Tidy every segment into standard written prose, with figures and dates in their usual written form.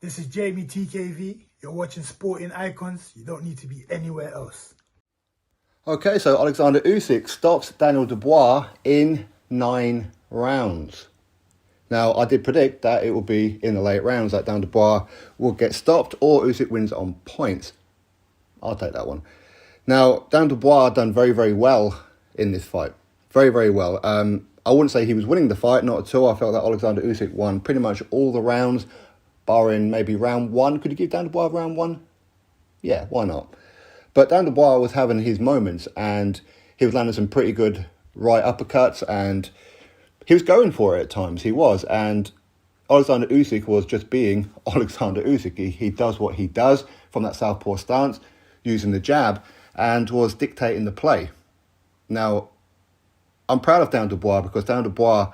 This is Jamie TKV. You're watching Sporting Icons. You don't need to be anywhere else. Okay, so Oleksandr Usyk stops Daniel Dubois in 9 rounds. Now, I did predict that it will be in the late rounds that Daniel Dubois will get stopped or Usyk wins on points. I'll take that one. Now, Daniel Dubois done very, very well in this fight. Very, very well. I wouldn't say he was winning the fight, not at all. I felt that Oleksandr Usyk won pretty much all the rounds, barring maybe round 1. Could you give Daniel Dubois round 1? Yeah, why not? But Daniel Dubois was having his moments and he was landing some pretty good right uppercuts and he was going for it at times. He was. And Oleksandr Usyk was just being Oleksandr Usyk. He does what he does from that southpaw stance, using the jab, and was dictating the play. Now, I'm proud of Daniel Dubois because Daniel Dubois,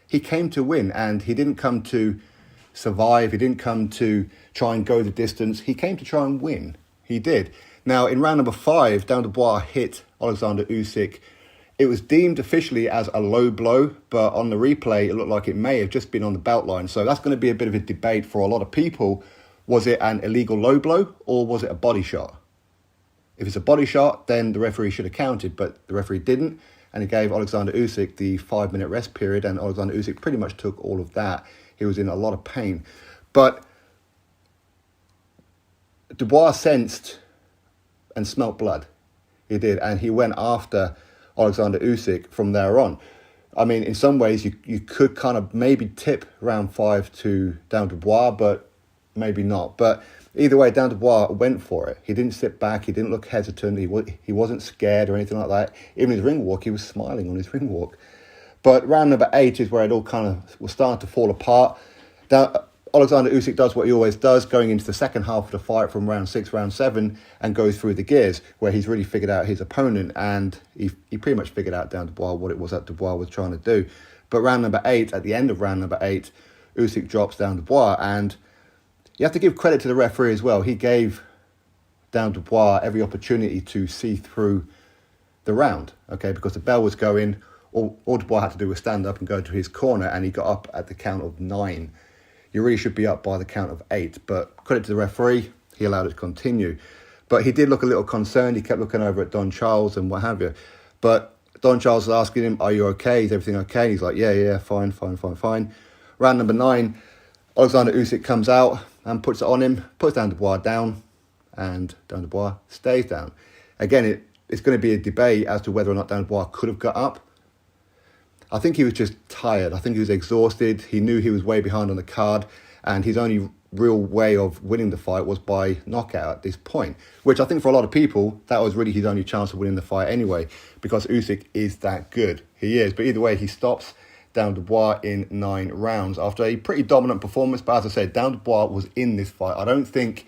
he came to win and he didn't come to survive. He didn't come to try and go the distance. He came to try and win. He did. Now, in round number 5, Daniel Dubois hit Oleksandr Usyk. It was deemed officially as a low blow, but on the replay, it looked like it may have just been on the belt line. So that's going to be a bit of a debate for a lot of people. Was it an illegal low blow or was it a body shot? If it's a body shot, then the referee should have counted, but the referee didn't. And he gave Oleksandr Usyk the 5-minute rest period, and Oleksandr Usyk pretty much took all of that. He was in a lot of pain. But Dubois sensed and smelt blood. He did, and he went after Oleksandr Usyk from there on. I mean, in some ways, you could kind of maybe tip round 5 to Daniel Dubois, but maybe not. But either way, Daniel Dubois went for it. He didn't sit back. He didn't look hesitant. He wasn't scared or anything like that. Even his ring walk, he was smiling on his ring walk. But round number 8 is where it all kind of was starting to fall apart. Oleksandr Usyk does what he always does, going into the second half of the fight from round 6, round 7, and goes through the gears, where he's really figured out his opponent, and he pretty much figured out down Dubois what it was that Dubois was trying to do. But round number 8, at the end of round number 8, Usyk drops down Dubois, and you have to give credit to the referee as well. He gave down Dubois every opportunity to see through the round, okay, because the bell was going. All Dubois had to do was stand up and go to his corner, and he got up at the count of 9. You really should be up by the count of 8, but credit to the referee, he allowed it to continue. But he did look a little concerned. He kept looking over at Don Charles and what have you. But Don Charles was asking him, are you okay? Is everything okay? And he's like, yeah, fine. Round number 9, Oleksandr Usyk comes out and puts it on him, puts Daniel Dubois down, and Daniel Dubois stays down. Again, it's going to be a debate as to whether or not Daniel Dubois could have got up. I think he was just tired. I think he was exhausted. He knew he was way behind on the card, and his only real way of winning the fight was by knockout at this point, which I think for a lot of people, that was really his only chance of winning the fight anyway, because Usyk is that good. He is. But either way, he stops Daniel Dubois in 9 rounds after a pretty dominant performance. But as I said, Daniel Dubois was in this fight. I don't think,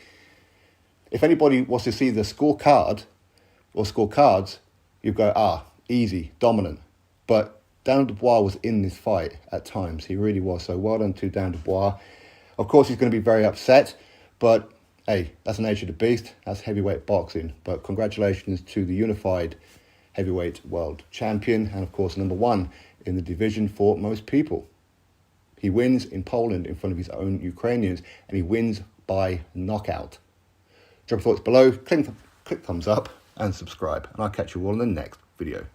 if anybody was to see the scorecard or scorecards, you'd go, easy, dominant. But Daniel Dubois was in this fight at times. He really was. So well done to Daniel Dubois. Of course, he's going to be very upset, but hey, that's the nature of the beast. That's heavyweight boxing. But congratulations to the unified heavyweight world champion, and of course, number 1 in the division for most people. He wins in Poland in front of his own Ukrainians, and he wins by knockout. Drop your thoughts below, click thumbs up, and subscribe. And I'll catch you all in the next video.